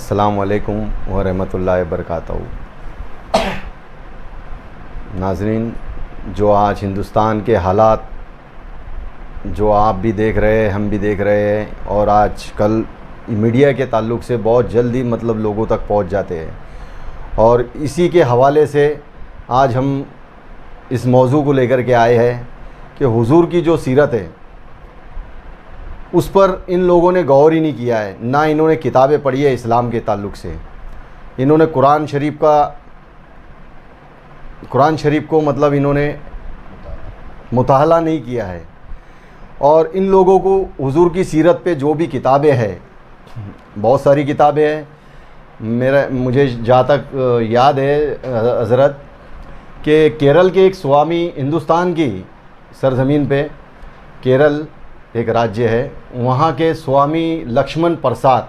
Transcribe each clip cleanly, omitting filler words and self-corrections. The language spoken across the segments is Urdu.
السلام علیکم ورحمۃ اللہ وبرکاتہ۔ ناظرین، جو آج ہندوستان کے حالات جو آپ بھی دیکھ رہے ہیں، ہم بھی دیکھ رہے ہیں، اور آج کل میڈیا کے تعلق سے بہت جلدی لوگوں تک پہنچ جاتے ہیں، اور اسی کے حوالے سے آج ہم اس موضوع کو لے کر کے آئے ہیں کہ حضور کی جو سیرت ہے اس پر ان لوگوں نے غور ہی نہیں کیا ہے، نہ انہوں نے کتابیں پڑھی ہے اسلام کے تعلق سے، انہوں نے قرآن شریف کو انہوں نے مطالعہ نہیں کیا ہے، اور ان لوگوں کو حضور کی سیرت پہ جو بھی کتابیں ہیں، بہت ساری کتابیں ہیں، مجھے جہاں تک یاد ہے حضرت کہ کیرل کے ایک سوامی، ہندوستان کی سرزمین پہ کیرل ایک راجیہ ہے، وہاں کے سوامی لکشمن پرساد،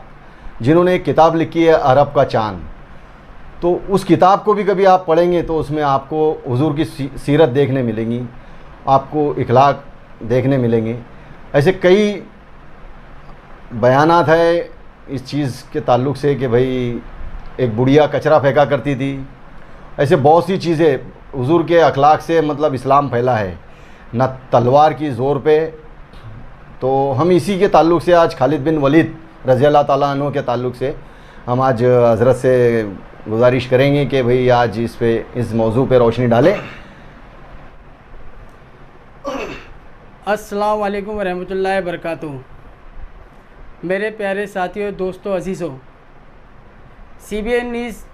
جنہوں نے ایک کتاب لکھی ہے عرب کا چاند، تو اس کتاب کو بھی کبھی آپ پڑھیں گے تو اس میں آپ کو حضور کی سیرت دیکھنے ملیں گی، آپ کو اخلاق دیکھنے ملیں گے۔ ایسے کئی بیانات ہیں اس چیز کے تعلق سے کہ بھئی ایک بڑھیا کچرا پھینکا کرتی تھی، ایسے بہت سی چیزیں حضور کے اخلاق سے اسلام پھیلا ہے، نہ تلوار کی زور پہ۔ تو ہم اسی کے تعلق سے آج خالد بن ولید رضی اللہ تعالیٰ عنہ کے تعلق سے ہم آج حضرت سے گزارش کریں گے کہ بھئی آج اس موضوع پہ روشنی ڈالیں۔ السلام علیکم ورحمۃ اللہ وبرکاتہ۔ میرے پیارے ساتھیوں، دوستوں، عزیزوں، سی بی این نیوز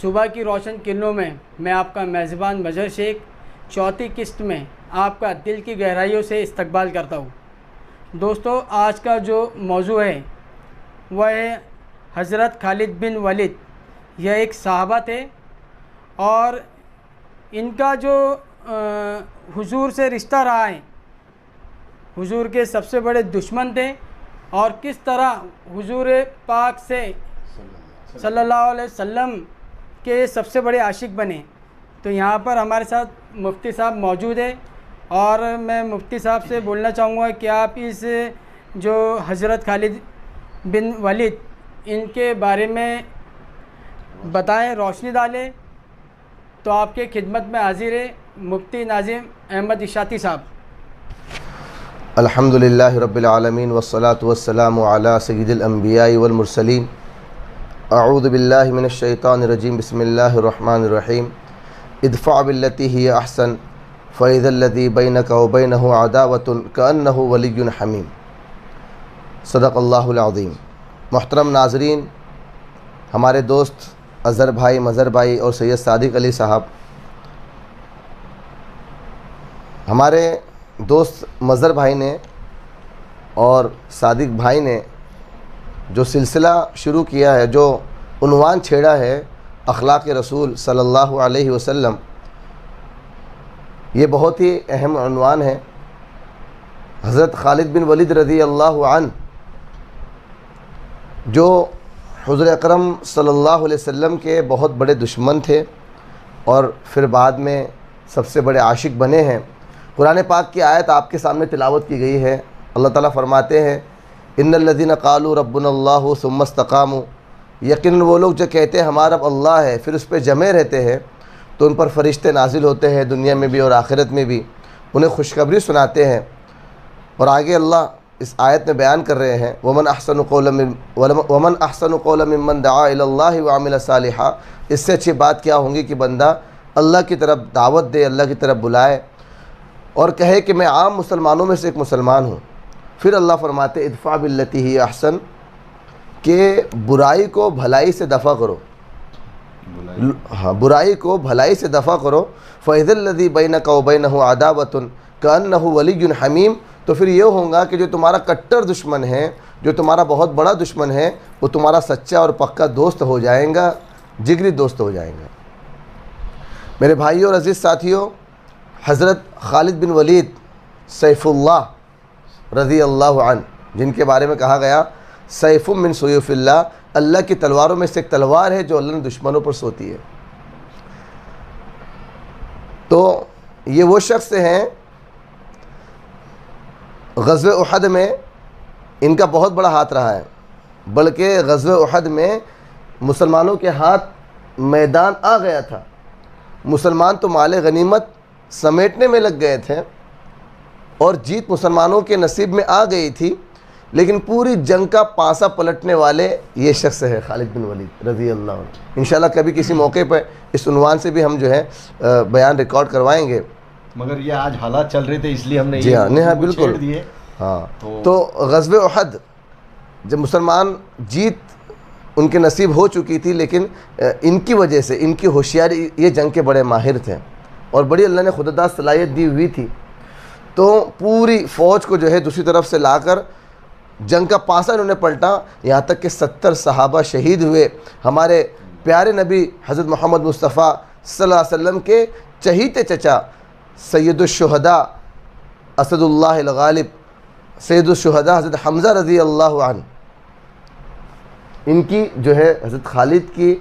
صبح کی روشن کرنوں میں آپ کا میزبان مظہر شیخ چوتھی قسط میں آپ کا دل کی گہرائیوں سے استقبال کرتا ہوں۔ دوستو، آج کا جو موضوع ہے وہ ہے حضرت خالد بن ولید۔ یہ ایک صحابہ تھے، اور ان کا جو حضور سے رشتہ رہا ہے، حضور کے سب سے بڑے دشمن تھے، اور کس طرح حضور پاک سے صلی اللہ علیہ وسلم کے سب سے بڑے عاشق بنے۔ تو یہاں پر ہمارے ساتھ مفتی صاحب موجود ہیں، اور میں مفتی صاحب سے بولنا چاہوں گا کہ آپ اس جو حضرت خالد بن ولید ان کے بارے میں بتائیں، روشنی ڈالیں۔ تو آپ کے خدمت میں حاضر ہے مفتی ناظم احمد اشاعتی صاحب۔ الحمدللہ رب العالمین والصلاة والسلام علی سید الانبیاء والمرسلین۔ اعوذ باللہ من الشیطان الرجیم، بسم اللہ الرحمن الرحیم۔ ادفع باللتی ہی احسن فَإِذَا الَّذِي بَيْنَكَ وَبَيْنَهُ عَدَاوَةٌ كَأَنَّهُ وَلِيٌّ حَمِيمٌ۔ صدق اللہ العظیم۔ محترم ناظرین، ہمارے دوست اظہر بھائی، مظہر بھائی اور سید صادق علی صاحب، ہمارے دوست مظہر بھائی نے اور صادق بھائی نے جو سلسلہ شروع کیا ہے، جو عنوان چھیڑا ہے اخلاق رسول صلی اللہ علیہ وسلم، یہ بہت ہی اہم عنوان ہے۔ حضرت خالد بن ولید رضی اللہ عنہ، جو حضور اکرم صلی اللہ علیہ وسلم کے بہت بڑے دشمن تھے، اور پھر بعد میں سب سے بڑے عاشق بنے ہیں۔ قرآن پاک کی آیت آپ کے سامنے تلاوت کی گئی ہے۔ اللہ تعالیٰ فرماتے ہیں، ان الذین قالوا ربنا اللہ ثم استقاموا، یقیناً وہ لوگ جو کہتے ہیں ہمارا رب اللہ ہے، پھر اس پہ جمے رہتے ہیں، تو ان پر فرشتے نازل ہوتے ہیں، دنیا میں بھی اور آخرت میں بھی، انہیں خوشخبری سناتے ہیں۔ اور آگے اللہ اس آیت میں بیان کر رہے ہیں، ومن احسن قولا ممن دعا الی اللہ وعمل صالحا۔ اس سے اچھی بات کیا ہوں گی کہ بندہ اللہ کی طرف دعوت دے، اللہ کی طرف بلائے، اور کہے کہ میں عام مسلمانوں میں سے ایک مسلمان ہوں۔ پھر اللہ فرماتے ادفع باللتی ہی احسن، کہ برائی کو بھلائی سے دفع کرو، برائی کو بھلائی سے دفع کرو۔ فَإِذَا الَّذِي بَيْنَكَ وَبَيْنَهُ عَدَاوَةٌ كَأَنَّهُ وَلِيٌّ حَمِيمٌ۔ تو پھر یہ ہوگا کہ جو تمہارا کٹر دشمن ہے، جو تمہارا بہت بڑا دشمن ہے، وہ تمہارا سچا اور پکا دوست ہو جائیں گا، جگری دوست ہو جائیں گا۔ میرے بھائیوں اور عزیز ساتھیوں، حضرت خالد بن ولید سیف اللہ رضی اللہ عنہ، جن کے بارے میں کہا گیا سیف من سیوف اللہ، اللہ کی تلواروں میں سے ایک تلوار ہے جو اللہ نے دشمنوں پر سوتی ہے۔ تو یہ وہ شخص ہیں، غزوہ احد میں ان کا بہت بڑا ہاتھ رہا ہے، بلکہ غزوہ احد میں مسلمانوں کے ہاتھ میدان آ گیا تھا، مسلمان تو مال غنیمت سمیٹنے میں لگ گئے تھے اور جیت مسلمانوں کے نصیب میں آ گئی تھی، لیکن پوری جنگ کا پاسا پلٹنے والے یہ شخص ہے خالد بن ولید رضی اللہ عنہ۔ انشاءاللہ کبھی کسی موقع پہ اس عنوان سے بھی ہم جو ہے بیان ریکارڈ کروائیں گے، مگر یہ آج حالات چل رہے تھے اس لیے ہم نے جی ہاں نہیں ہاں موضوع کو بالکل چھیڑ دیے۔ ہاں۔ تو غزوہ احد جب مسلمان جیت ان کے نصیب ہو چکی تھی، لیکن ان کی وجہ سے، ان کی ہوشیاری، یہ جنگ کے بڑے ماہر تھے اور بڑی اللہ نے خودداد صلاحیت دی ہوئی تھی، تو پوری فوج کو جو ہے دوسری طرف سے لا کر جنگ کا پاسا انہوں نے پلٹا، یہاں تک کہ 70 صحابہ شہید ہوئے۔ ہمارے پیارے نبی حضرت محمد مصطفیٰ صلی اللہ علیہ وسلم کے چہیتے چچا سید الشہداء اسد اللہ الغالب سید الشہداء حضرت حمزہ رضی اللہ عنہ، ان کی جو ہے حضرت خالد کی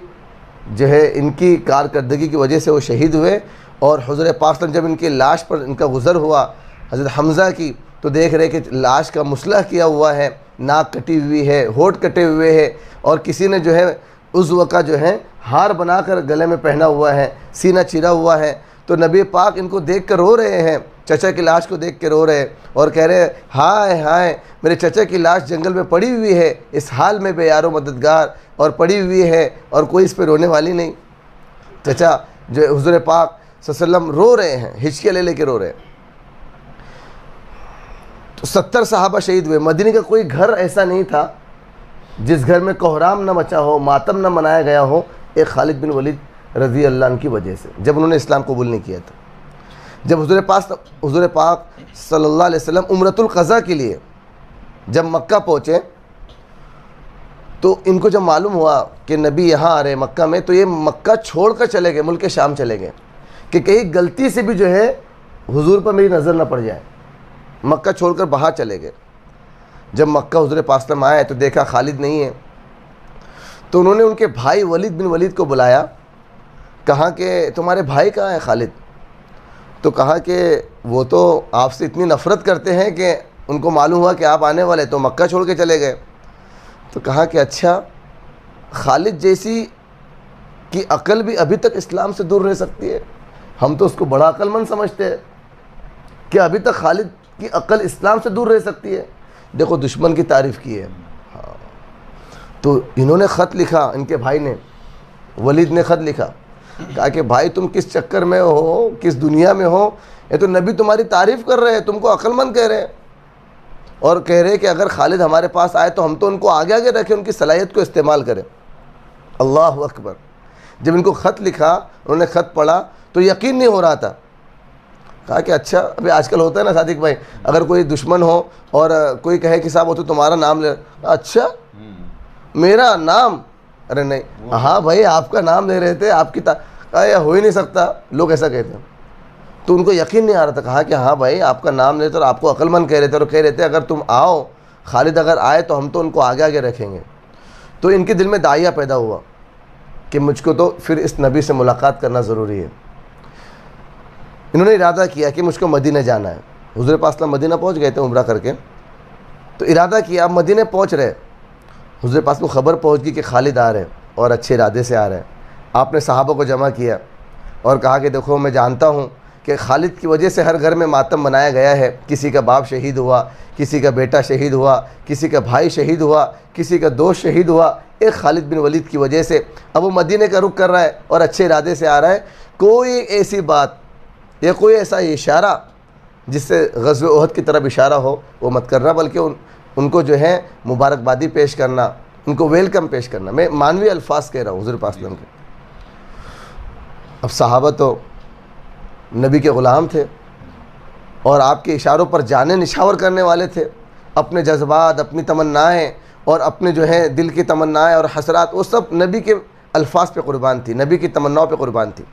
جو ہے ان کی کارکردگی کی وجہ سے وہ شہید ہوئے، اور حضور پاک صلی اللہ علیہ وسلم جب ان کی لاش پر ان کا گزر ہوا حضرت حمزہ کی، تو دیکھ رہے کہ لاش کا مسلح کیا ہوا ہے، ناک کٹی ہوئی ہے، ہونٹ کٹے ہوئے ہے، اور کسی نے جو ہے عضو کا جو ہے ہار بنا کر گلے میں پہنا ہوا ہے، سینہ چیرا ہوا ہے۔ تو نبی پاک ان کو دیکھ کر رو رہے ہیں، چچا کی لاش کو دیکھ کے رو رہے ہیں اور کہہ رہے ہیں ہائے ہائے میرے چچا کی لاش جنگل میں پڑی ہوئی ہے، اس حال میں بے یار و مددگار اور پڑی ہوئی ہے اور کوئی اس پہ رونے والی نہیں۔ چچا جو حضور پاک صلی اللہ علیہ وسلم رو رہے ہیں، ہچکیاں لے کے رو رہے ہیں۔ تو 70 صحابہ شہید ہوئے۔ مدینے کا کوئی گھر ایسا نہیں تھا جس گھر میں کوہرام نہ مچا ہو، ماتم نہ منایا گیا ہو، ایک خالد بن ولید رضی اللہ عنہ کی وجہ سے، جب انہوں نے اسلام قبول نہیں کیا تھا۔ جب حضور پاک صلی اللہ علیہ وسلم عمرۃ القضاء کے لیے جب مکہ پہنچے، تو ان کو جب معلوم ہوا کہ نبی یہاں آ رہے مکہ میں، تو یہ مکہ چھوڑ کر چلے گئے، ملک شام چلے گئے کہ کہیں غلطی سے بھی جو ہے حضور پر میری نظر نہ پڑ جائے، مکہ چھوڑ کر باہر چلے گئے۔ جب مکہ حضور پاک صلی اللہ علیہ وسلم آئے تو دیکھا خالد نہیں ہے، تو انہوں نے ان کے بھائی ولید بن ولید کو بلایا، کہا کہ تمہارے بھائی کہاں ہے خالد؟ تو کہا کہ وہ تو آپ سے اتنی نفرت کرتے ہیں کہ ان کو معلوم ہوا کہ آپ آنے والے تو مکہ چھوڑ کے چلے گئے۔ تو کہا کہ اچھا، خالد جیسی کی عقل بھی ابھی تک اسلام سے دور رہ سکتی ہے؟ ہم تو اس کو بڑا عقل مند سمجھتے ہیں کہ ابھی تک خالد کی عقل اسلام سے دور رہ سکتی ہے۔ دیکھو دشمن کی تعریف کی ہے۔ تو انہوں نے خط لکھا، ان کے بھائی نے، ولید نے خط لکھا، کہا کہ بھائی تم کس چکر میں ہو، کس دنیا میں ہو، یہ تو نبی تمہاری تعریف کر رہے ہیں، تم کو عقل مند کہہ رہے ہیں، اور کہہ رہے ہیں کہ اگر خالد ہمارے پاس آئے تو ہم تو ان کو آگے آگے رکھیں، ان کی صلاحیت کو استعمال کریں۔ اللہ اکبر۔ جب ان کو خط لکھا، انہوں نے خط پڑھا تو یقین نہیں ہو رہا تھا۔ کہا کہ اچھا، ابھی آج کل ہوتا ہے نا صادق بھائی، اگر کوئی دشمن ہو اور کوئی کہے کہ صاحب وہ تو تمہارا نام لے، اچھا میرا نام؟ ارے نہیں، ہاں بھائی آپ کا نام لے رہے تھے، آپ کی ہو ہی نہیں سکتا، لوگ ایسا کہتے ہیں۔ تو ان کو یقین نہیں آ رہا تھا، کہا کہ ہاں بھائی آپ کا نام لیتے اور آپ کو عقل مند کہہ رہے تھے، اور کہہ رہے تھے اگر تم آؤ، خالد اگر آئے تو ہم تو ان کو آگے آگے رکھیں گے۔ تو ان کے دل میں داعیہ پیدا ہوا کہ مجھ کو تو پھر اس نبی سے ملاقات کرنا ضروری ہے۔ انہوں نے ارادہ کیا کہ مجھ کو مدینہ جانا ہے۔ حضور پاک صلی اللہ علیہ وسلم مدینہ پہنچ گئے تھے عمرہ کر کے، تو ارادہ کیا اب مدینہ پہنچ رہے، حضور پاک کو خبر پہنچ گئی کہ خالد آ رہے ہیں اور اچھے ارادے سے آ رہے ہیں۔ آپ نے صحابہ کو جمع کیا اور کہا کہ دیکھو میں جانتا ہوں کہ خالد کی وجہ سے ہر گھر میں ماتم منایا گیا ہے، کسی کا باپ شہید ہوا، کسی کا بیٹا شہید ہوا، کسی کا بھائی شہید ہوا، کسی کا دوست شہید ہوا، ایک خالد بن ولید کی وجہ سے۔ اب وہ مدینہ کا رخ کر رہا ہے اور اچھے ارادے سے آ رہا ہے، کوئی ایسی بات یا کوئی ایسا اشارہ جس سے غزوہ احد کی طرف اشارہ ہو وہ مت کرنا، بلکہ ان کو جو ہے مبارکبادی پیش کرنا، ان کو ویلکم پیش کرنا۔ میں مانوی الفاظ کہہ رہا ہوں حضور پاک صلی اللہ علیہ وسلم کے۔ اب صحابہ تو نبی کے غلام تھے اور آپ کے اشاروں پر جانیں نشاور کرنے والے تھے، اپنے جذبات، اپنی تمنائیں اور اپنے جو ہیں دل کی تمنائیں اور حسرات، وہ سب نبی کے الفاظ پہ قربان تھی، نبی کی تمناؤں پہ قربان تھی۔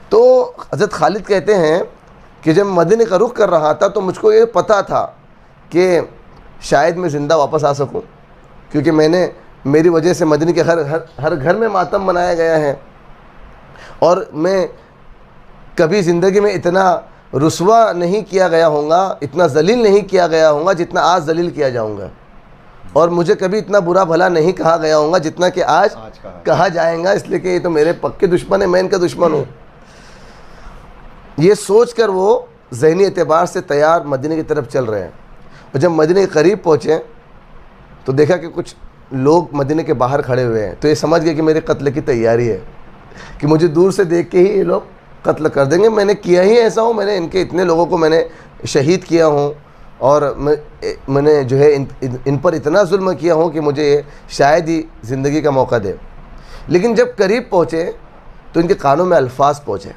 تو حضرت خالد کہتے ہیں کہ جب مدینے کا رخ کر رہا تھا تو مجھ کو یہ پتہ تھا کہ شاید میں زندہ واپس آ سکوں، کیونکہ میری وجہ سے مدینے کے ہر گھر میں ماتم منایا گیا ہے، اور میں کبھی زندگی میں اتنا رسوا نہیں کیا گیا ہوں گا، اتنا ذلیل نہیں کیا گیا ہوں گا جتنا آج ذلیل کیا جاؤں گا۔ اور مجھے کبھی اتنا برا بھلا نہیں کہا گیا ہوں گا جتنا کہ آج کہا جائیں گا، اس لیے کہ یہ تو میرے پکے دشمن ہیں، میں ان کا دشمن ہوں۔ یہ سوچ کر وہ ذہنی اعتبار سے تیار مدینے کی طرف چل رہے ہیں، اور جب مدینے کے قریب پہنچے تو دیکھا کہ کچھ لوگ مدینے کے باہر کھڑے ہوئے ہیں، تو یہ سمجھ گئے کہ میرے قتل کی تیاری ہے، کہ مجھے دور سے دیکھ کے ہی یہ لوگ قتل کر دیں گے، میں نے کیا ہی ایسا ہوں، میں نے ان کے اتنے لوگوں کو میں نے شہید کیا ہوں، اور میں نے جو ہے ان پر اتنا ظلم کیا ہوں کہ مجھے یہ شاید ہی زندگی کا موقع دے۔ لیکن جب قریب پہنچے تو ان کے کانوں میں الفاظ پہنچے،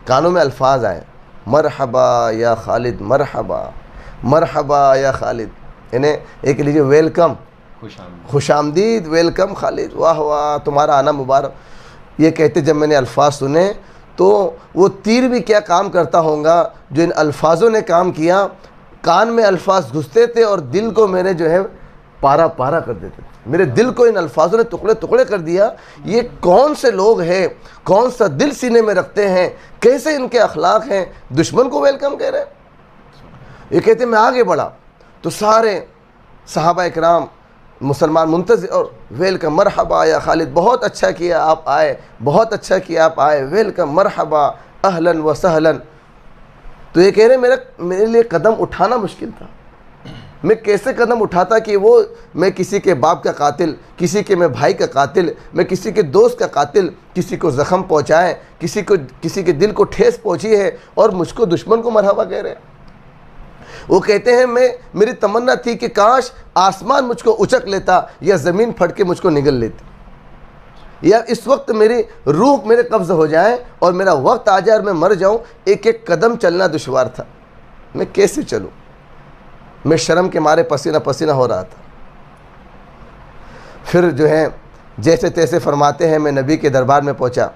کانوں میں الفاظ آئے، مرحبا یا خالد، مرحبا مرحبا یا خالد، انہیں ایک لیجیے ویلکم، خوش آمدید، ویلکم خالد، واہ واہ تمہارا آنا مبارک۔ یہ کہتے جب میں نے الفاظ سنے تو وہ تیر بھی کیا کام کرتا ہوں گا جو ان الفاظوں نے کام کیا، کان میں الفاظ گھستے تھے اور دل کو میرے جو ہے پارا پارا کر دیتے تھے، میرے دل کو ان الفاظوں نے ٹکڑے ٹکڑے کر دیا۔ یہ کون سے لوگ ہیں، کون سا دل سینے میں رکھتے ہیں، کیسے ان کے اخلاق ہیں، دشمن کو ویلکم کہہ رہے ہیں۔ یہ کہتے میں آگے بڑھا تو سارے صحابہ اکرام مسلمان منتظر، اور ویلکم مرحبا یا خالد، بہت اچھا کیا آپ آئے، بہت اچھا کیا آپ آئے، ویلکم مرحبا اہلاً و سہلاً۔ تو یہ کہہ رہے میرے لیے قدم اٹھانا مشکل تھا، میں کیسے قدم اٹھاتا کہ وہ میں کسی کے باپ کا قاتل، کسی کے میں بھائی کا قاتل، میں کسی کے دوست کا قاتل، کسی کو زخم پہنچائے، کسی کے دل کو ٹھیس پہنچی ہے، اور مجھ کو دشمن کو مرحبا کہہ رہے ہیں۔ وہ کہتے ہیں میری تمنا تھی کہ کاش آسمان مجھ کو اچک لیتا یا زمین پھٹ کے مجھ کو نگل لیتی، یا اس وقت میری روح میرے قبض ہو جائے اور میرا وقت آ جائے اور میں مر جاؤں۔ ایک ایک قدم چلنا دشوار تھا، میں کیسے چلوں، میں شرم کے مارے پسینہ پسینہ ہو رہا تھا۔ پھر جو ہے جیسے تیسے فرماتے ہیں میں نبی کے دربار میں پہنچا،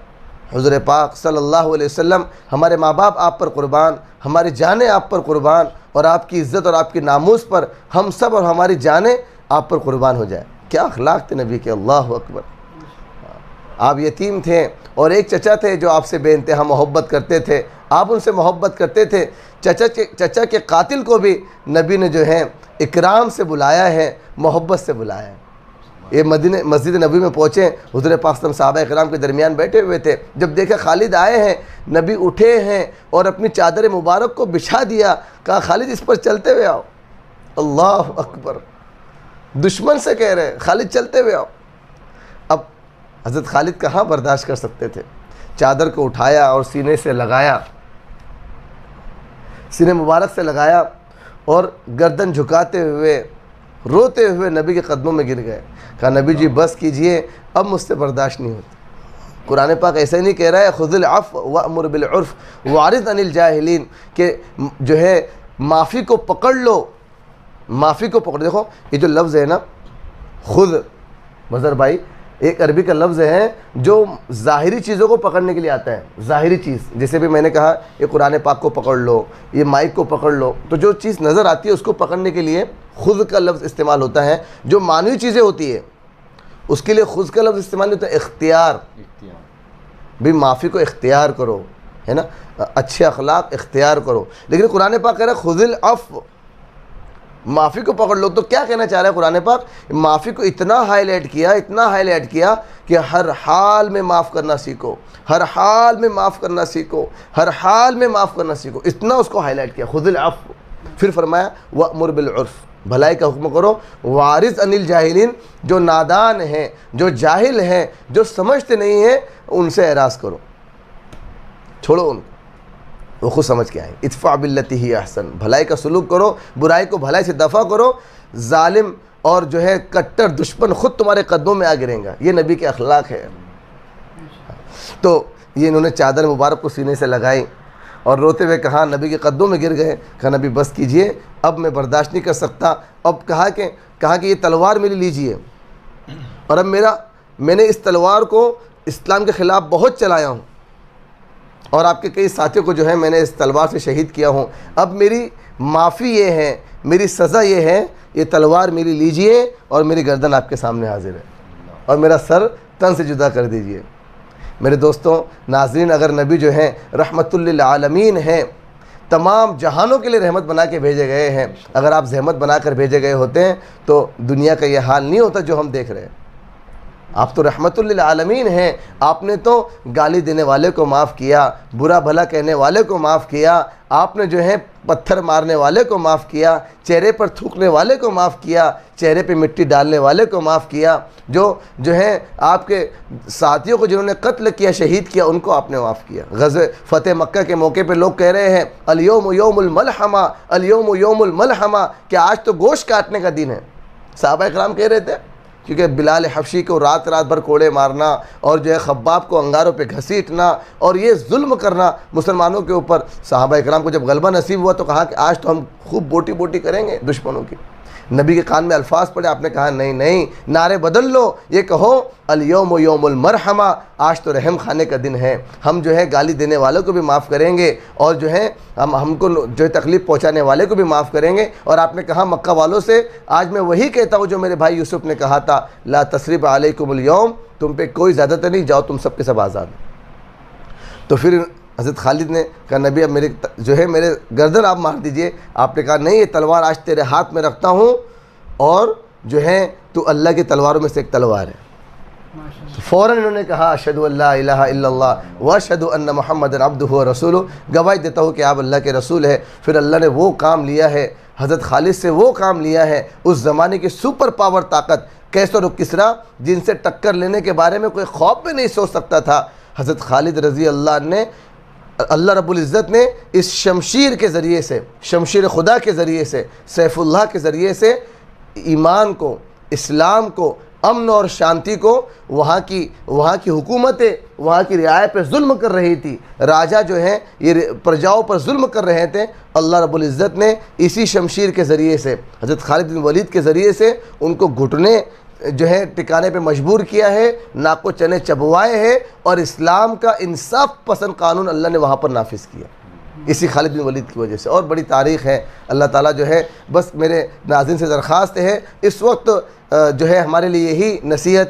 حضور پاک صلی اللہ علیہ وسلم ہمارے ماں باپ آپ پر قربان، ہماری جانیں آپ پر قربان، اور آپ کی عزت اور آپ کی ناموس پر ہم سب اور ہماری جانیں آپ پر قربان ہو جائے۔ کیا اخلاق تھے نبی کے، اللہ اکبر۔ آپ یتیم تھے اور ایک چچا تھے جو آپ سے بے انتہا محبت کرتے تھے، آپ ان سے محبت کرتے تھے۔ چچا کے قاتل کو بھی نبی نے جو ہے اکرام سے بلایا ہے، محبت سے بلایا ہے۔ یہ مسجد نبی میں پہنچے، حضور پاک صلی اللہ علیہ وسلم صحابہ اکرام کے درمیان بیٹھے ہوئے تھے، جب دیکھا خالد آئے ہیں، نبی اٹھے ہیں اور اپنی چادر مبارک کو بچھا دیا، کہا خالد اس پر چلتے ہوئے آؤ۔ اللہ اکبر، دشمن سے کہہ رہے خالد چلتے ہوئے آؤ۔ اب حضرت خالد کہاں برداشت کر سکتے تھے، چادر کو اٹھایا اور سینے سے لگایا، سینے مبارک سے لگایا، اور گردن جھکاتے ہوئے روتے ہوئے نبی کے قدموں میں گر گئے۔ کہا نبی جی بس کیجئے، اب مجھ سے برداشت نہیں ہوتا۔ قرآن پاک ایسا ہی نہیں کہہ رہا ہے خذ العفو وامر بالعرف واعرض عن الجاہلین، کہ جو ہے معافی کو پکڑ لو، معافی کو پکڑ۔ دیکھو یہ جو لفظ ہے نا خود، مظہر بھائی، ایک عربی کا لفظ ہے جو ظاہری چیزوں کو پکڑنے کے لیے آتا ہے، ظاہری چیز، جیسے بھی میں نے کہا یہ قرآن پاک کو پکڑ لو، یہ مائک کو پکڑ لو، تو جو چیز نظر آتی ہے اس کو پکڑنے کے لیے خود کا لفظ استعمال ہوتا ہے۔ جو معنوی چیزیں ہوتی ہے اس کے لیے خود کا لفظ استعمال ہوتا ہے اختیار، بھی معافی کو اختیار کرو، ہے نا، اچھے اخلاق اختیار کرو۔ لیکن قرآن پاک کہہ رہا ہے خذ العفو، معافی کو پکڑ لو۔ تو کیا کہنا چاہ رہا ہے قرآن پاک؟ معافی کو اتنا ہائی لائٹ کیا، اتنا ہائی لائٹ کیا کہ ہر حال میں معاف کرنا سیکھو، ہر حال میں معاف کرنا سیکھو، ہر حال میں معاف کرنا سیکھو، اتنا اس کو ہائی لائٹ کیا، خذ العفو۔ پھر فرمایا وأمر بالعرف، بھلائی کا حکم کرو، وارث عن الجاہلین، جو نادان ہیں، جو جاہل ہیں، جو سمجھتے نہیں ہیں، ان سے اعراض کرو، چھوڑو ان کو، وہ خود سمجھ کے آئیں۔ ادفع باللتی ہی احسن، بھلائی کا سلوک کرو، برائی کو بھلائی سے دفع کرو، ظالم اور جو ہے کٹر دشمن خود تمہارے قدموں میں آ گریں گا۔ یہ نبی کے اخلاق ہے۔ تو یہ انہوں نے چادر مبارک کو سینے سے لگائی اور روتے ہوئے کہا، نبی کے قدموں میں گر گئے، کہا نبی بس کیجئے، اب میں برداشت نہیں کر سکتا۔ اب کہا کہ یہ تلوار میری لیجئے، اور اب میں نے اس تلوار کو اسلام کے خلاف بہت چلایا ہوں، اور آپ کے کئی ساتھیوں کو جو ہے میں نے اس تلوار سے شہید کیا ہوں۔ اب میری معافی یہ ہے، میری سزا یہ ہے، یہ تلوار میری لیجئے اور میری گردن آپ کے سامنے حاضر ہے، اور میرا سر تن سے جدا کر دیجئے۔ میرے دوستوں ناظرین، اگر نبی جو ہیں رحمت للعالمین ہیں تمام جہانوں کے لیے رحمت بنا کے بھیجے گئے ہیں. اگر آپ زحمت بنا کر بھیجے گئے ہوتے ہیں تو دنیا کا یہ حال نہیں ہوتا جو ہم دیکھ رہے ہیں. آپ تو رحمت للعالمین ہیں. آپ نے تو گالی دینے والے کو معاف کیا, برا بھلا کہنے والے کو معاف کیا, آپ نے جو ہے پتھر مارنے والے کو معاف کیا, چہرے پر تھوکنے والے کو معاف کیا, چہرے پہ مٹی ڈالنے والے کو معاف کیا, جو ہے آپ کے ساتھیوں کو جنہوں نے قتل کیا, شہید کیا, ان کو آپ نے معاف کیا. غزوہ فتح مکہ کے موقع پہ لوگ کہہ رہے ہیں الیوم یوم الملحمہ, الیوم یوم الملحمہ, کہ آج تو گوشت کاٹنے کا دن ہے. صحابہ اکرام کہہ رہے تھے, کیونکہ بلال حبشی کو رات بھر کوڑے مارنا اور جو ہے خباب کو انگاروں پہ گھسیٹنا اور یہ ظلم کرنا مسلمانوں کے اوپر. صحابہ اکرام کو جب غلبہ نصیب ہوا تو کہا کہ آج تو ہم خوب بوٹی بوٹی کریں گے دشمنوں کی. نبی کے کان میں الفاظ پڑے, آپ نے کہا نہیں, نعرے بدل لو, یہ کہو الیوم یوم المرحمہ, آج تو رحم کھانے کا دن ہے. ہم جو ہے گالی دینے والوں کو بھی معاف کریں گے اور جو ہے ہم کو جو ہے تکلیف پہنچانے والے کو بھی معاف کریں گے. اور آپ نے کہا مکہ والوں سے آج میں وہی کہتا ہوں جو میرے بھائی یوسف نے کہا تھا, لا تثریب علیکم اليوم, تم پہ کوئی زیادتی نہیں, جاؤ تم سب کے سب آزاد. تو پھر حضرت خالد نے کہا نبی اب میرے گردن آپ مار دیجئے. آپ نے کہا نہیں, یہ تلوار آج تیرے ہاتھ میں رکھتا ہوں اور جو ہے تو اللہ کی تلواروں میں سے ایک تلوار ہے. فوراً انہوں نے کہا اشہدو ان لا الہ الا اللہ واشہدو ان محمدًا عبدہ ورسولہ, گواہی دیتا ہوں کہ آپ اللہ کے رسول ہے. پھر اللہ نے وہ کام لیا ہے, حضرت خالد سے وہ کام لیا ہے, اس زمانے کی سپر پاور طاقت کیسر و کسریٰ جن سے ٹکر لینے کے بارے میں کوئی خواب بھی نہیں سوچ سکتا تھا. حضرت خالد رضی اللہ نے, اللہ رب العزت نے اس شمشیر کے ذریعے سے, شمشیر خدا کے ذریعے سے, سیف اللہ کے ذریعے سے ایمان کو, اسلام کو, امن اور شانتی کو, وہاں کی حکومتیں وہاں کی رعایا پہ ظلم کر رہی تھی, راجہ جو ہیں یہ پرجاؤں پر ظلم کر رہے تھے, اللہ رب العزت نے اسی شمشیر کے ذریعے سے, حضرت خالد بن ولید کے ذریعے سے ان کو گھٹنے جو ہے ٹکانے پہ مجبور کیا ہے, ناک و چنے چبوائے ہیں, اور اسلام کا انصاف پسند قانون اللہ نے وہاں پر نافذ کیا اسی خالد بن ولید کی وجہ سے. اور بڑی تاریخ ہے. اللہ تعالیٰ جو ہے بس میرے ناظرین سے درخواست ہے, اس وقت جو ہے ہمارے لیے یہی نصیحت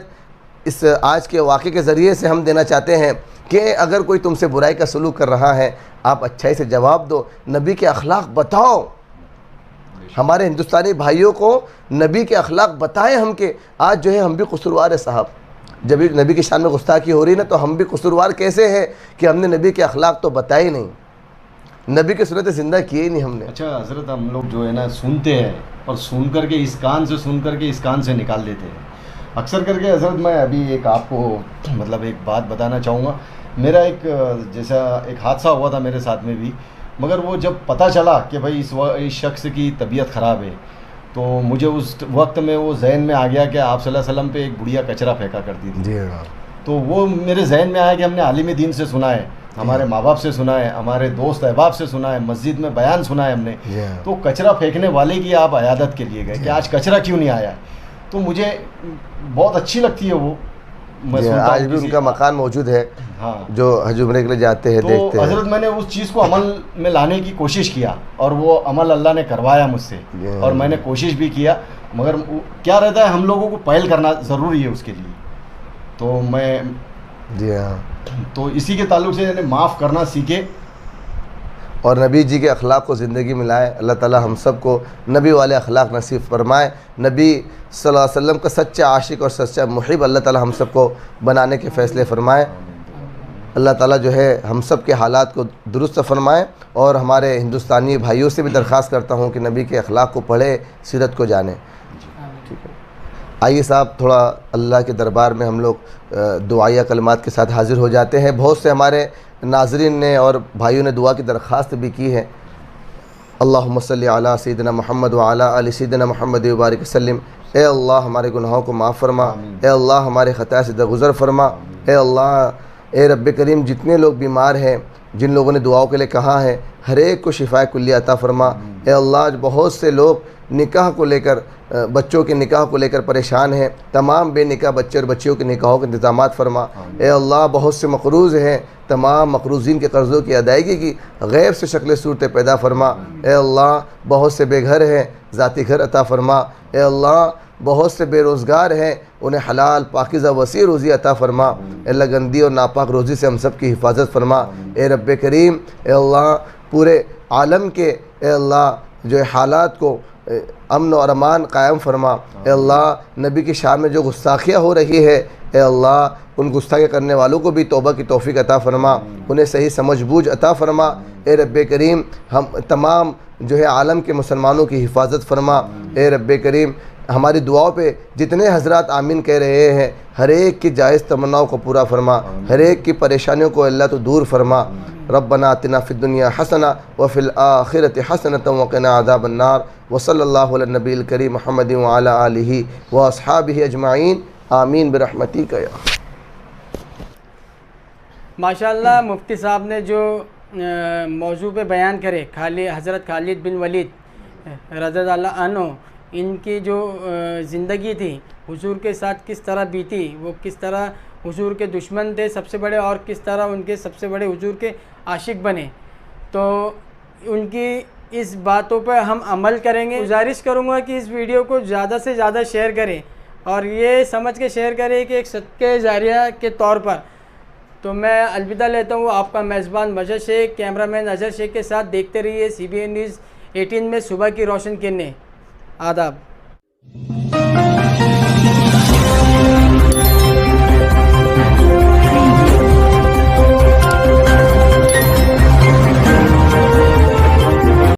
اس آج کے واقعے کے ذریعے سے ہم دینا چاہتے ہیں کہ اگر کوئی تم سے برائی کا سلوک کر رہا ہے, آپ اچھائی سے جواب دو, نبی کے اخلاق بتاؤ. ہمارے ہندوستانی بھائیوں کو نبی کے اخلاق بتائیں ہم, کہ آج جو ہے ہم بھی قصوروار ہیں صاحب. جب نبی کی شان میں گستاخی ہو رہی نا, تو ہم بھی قصوروار کیسے ہیں کہ ہم نے نبی کے اخلاق تو بتائے ہی نہیں, نبی کی سنت زندہ کیے ہی نہیں ہم نے. اچھا حضرت, ہم لوگ جو ہے نا سنتے ہیں اور سن کر کے اس کان سے سن کر کے اس کان سے نکال دیتے ہیں اکثر کر کے. حضرت میں ابھی ایک آپ کو مطلب ایک بات بتانا چاہوں گا. میرا ایک جیسا ایک حادثہ ہوا تھا میرے ساتھ میں بھی, مگر وہ جب پتہ چلا کہ بھائی اس شخص کی طبیعت خراب ہے, تو مجھے اس وقت میں وہ ذہن میں آ گیا کہ آپ صلی اللہ علیہ وسلم پہ ایک بڑھیا کچرا پھینکا کرتی تھی. جی تو وہ میرے ذہن میں آیا کہ ہم نے عالم دین سے سنا ہے, ہمارے ماں باپ سے سنا ہے, ہمارے دوست احباب سے سنا ہے, مسجد میں بیان سنا ہے ہم نے, تو کچرا پھینکنے والے کی آپ عیادت کے لیے گئے کہ آج کچرا کیوں نہیں آیا ہے. تو مجھے بہت اچھی لگتی ہے وہ. آج بھی ان کا مکان موجود ہے, ہاں, جو حج عمرے کے لیے جاتے ہیں, دیکھتے تو ہیں. حضرت میں نے اس چیز کو عمل میں لانے کی کوشش کیا, اور وہ عمل اللہ نے کروایا مجھ سے, اور میں نے کوشش بھی کیا. مگر کیا رہتا ہے, ہم لوگوں کو پہل کرنا ضروری ہے اس کے لیے. تو میں جی ہاں, تو اسی کے تعلق سے یعنی معاف کرنا سیکھے اور نبی جی کے اخلاق کو زندگی میں لائے. اللہ تعالیٰ ہم سب کو نبی والے اخلاق نصیب فرمائے. نبی صلی اللہ علیہ وسلم کا سچا عاشق اور سچا محب اللہ تعالیٰ ہم سب کو بنانے کے فیصلے فرمائے. اللہ تعالیٰ جو ہے ہم سب کے حالات کو درست فرمائے. اور ہمارے ہندوستانی بھائیوں سے بھی درخواست کرتا ہوں کہ نبی کے اخلاق کو پڑھے, سیرت کو جانیں. ٹھیک ہے, آئیے صاحب تھوڑا اللہ کے دربار میں ہم لوگ دعائیہ کلمات کے ساتھ حاضر ہو جاتے ہیں. بہت سے ہمارے ناظرین نے اور بھائیوں نے دعا کی درخواست بھی کی ہے. اللہم صلی علی سیدنا محمد وعلی آل سیدنا محمد وبارک وسلم. اے اللہ ہمارے گناہوں کو معاف فرما, اے اللہ ہمارے خطا سے درگزر فرما. اے اللہ, اے رب کریم, جتنے لوگ بیمار ہیں, جن لوگوں نے دعاؤں کے لیے کہا ہے, ہر ایک کو شفا کلیہ عطا فرما. اے اللہ, بہت سے لوگ نکاح کو لے کر, بچوں کے نکاح کو لے کر پریشان ہیں, تمام بے نکاح بچے اور بچیوں کے نکاحوں کے انتظامات فرما. اے اللہ, بہت سے مقروض ہیں, تمام مقروضین کے قرضوں کی ادائیگی کی غیب سے شکل صورتیں پیدا فرما. اے اللہ, بہت سے بے گھر ہیں, ذاتی گھر عطا فرما. اے اللہ, بہت سے بے روزگار ہیں, انہیں حلال پاکیزہ وسیع روزی عطا فرما. اے اللہ, گندی اور ناپاک روزی سے ہم سب کی حفاظت فرما. اے رب کریم, اے اللہ, پورے عالم کے اے اللہ جو حالات کو امن و امان قائم فرما۔ اے اللہ نبی کی شان میں جو گستاخیاں ہو رہی ہے اے اللہ ان گستاخی کرنے والوں کو بھی توبہ کی توفیق عطا فرما، انہیں صحیح سمجھ بوجھ عطا فرما۔ اے رب کریم ہم تمام جو ہے عالم کے مسلمانوں کی حفاظت فرما۔ اے رب کریم ہماری دعاؤں پہ جتنے حضرات آمین کہہ رہے ہیں ہر ایک کی جائز تمناؤں کو پورا فرما، ہر ایک کی پریشانیوں کو اللہ تو دور فرما۔ ربنا آتنا فی الدنیا حسنہ وفی الآخرۃ حسنۃ وقنا عذاب النار، وصلی اللہ علی النبی الکریم محمد وعلی آلہ واصحابہ اجمعین، آمین برحمتک یا۔ ماشاءاللہ مفتی صاحب نے جو موضوع پہ بیان کرے حضرت خالد بن ولید رضی اللہ عنہ، ان کی جو زندگی تھی حضور کے ساتھ کس طرح بیتی، وہ کس طرح حضور کے دشمن تھے سب سے بڑے اور کس طرح ان کے سب سے بڑے حضور کے عاشق بنے، تو ان کی اس باتوں پہ ہم عمل کریں گے۔ گزارش کروں گا کہ اس ویڈیو کو زیادہ سے زیادہ شیئر کریں اور یہ سمجھ کے شیئر کریں کہ ایک صدقہ جاریہ کے طور پر۔ تو میں الوداع لیتا ہوں، آپ کا میزبان مظہر شیخ، کیمرہ مین اظہر شیخ کے ساتھ دیکھتے رہیے CBN نیوز 18 میں صبح کی روشن کرنیں۔ آداب۔